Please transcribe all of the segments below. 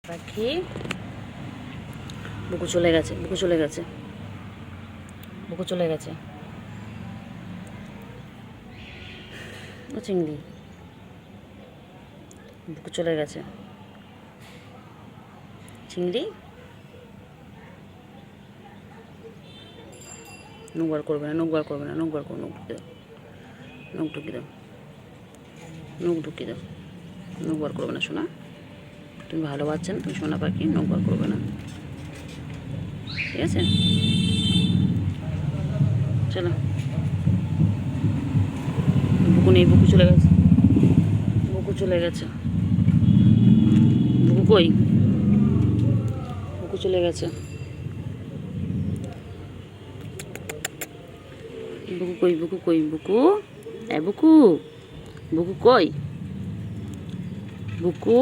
পাখি বুকু চলে গেছে, বুকু চলে গেছে, বুকু চলে গেছে। ও চিংড়ি, বুকু চলে গেছে। চিংড়ি নখ বার করবে না, নখ বার করবে না, নখ বার করো, নখ ঢুকে দাও, নখ ঢুকে দাও, নখ ঢুকিয়ে দাও, নখ বার করবে না সোনা। তুমি ভালো বাচ্চা না, তুমি সোনা পাখি, নখ বার করবে না, ঠিক আছে? চলো, বুকু নেই, বুকু চলে গেছে, বুকু চলে গেছে। বুকু কই? বুকু চলে গেছে। বুকু কই? বুকু কই? বুকু, এ বুকু, বুকু কই? বুকু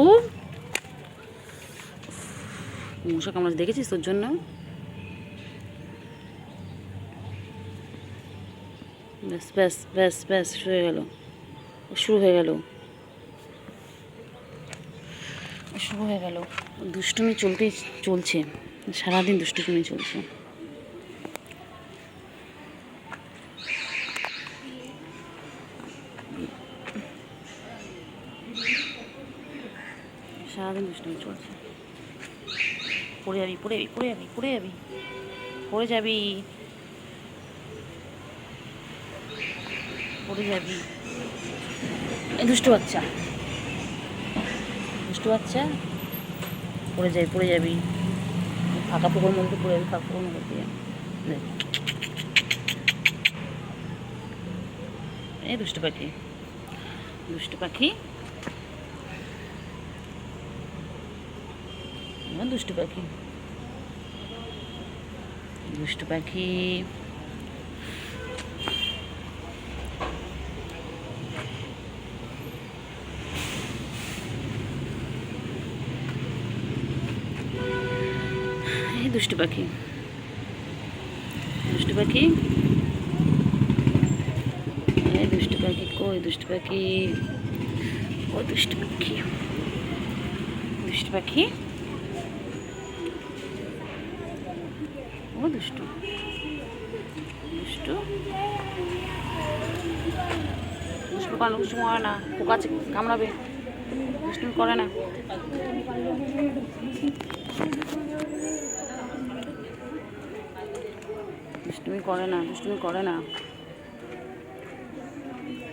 মশা কামড়াচ্ছে, দেখেছিস তোর জন্য? ব্যাস ব্যাস ব্যাস ব্যাস, শুরু হয়ে গেল, শুরু হয়ে গেল, শুরু হয়ে গেল। দুষ্টুমি চলছে, সারাদিন দুষ্টুমি চলছে। সারাদিন দুষ্টুমি চলছে। পড়ে যাবি, পড়ে যাবি, পড়ে যাবি, পড়ে যাবি, পড়ে যাবি, পড়ে যাবি। এই দুষ্টু বাচ্চা, দুষ্টু বাচ্চা, পড়ে যাবি, পড়ে যাবি। ফাঁকা পুকুর মধ্যে পড়ে যাবি, ফাঁকা পুকুর মধ্যে দিয়ে। এই দুষ্টু পাখি, দুষ্টু পাখি, দুষ্টু পাখি, দুষ্টু পাখি। এই দুষ্টু পাখি, দুষ্টু পাখি, এই দুষ্টু পাখি, কই দুষ্টু পাখি? ও দুষ্টু পাখি, দুষ্টু পাখি, ও দুষ্টু, দুষ্টু, দুষ্টু কালো, কিছু করে না, পোকা আছে কামড়াবে, দুষ্টুমি করে না। দুষ্টুমি করে না, দুষ্টুমি করে না,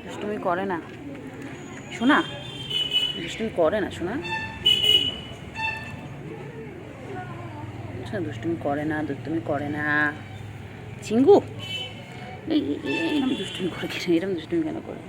দুষ্টুমি করে না শোনা, দুষ্টুমি করে না শোনা, দুষ্টুমি করে না, দুষ্টুমি করে না। চিঙ্গু এরকম দুষ্টুমি করে কেন, এরকম দুষ্টুমি কেন করে?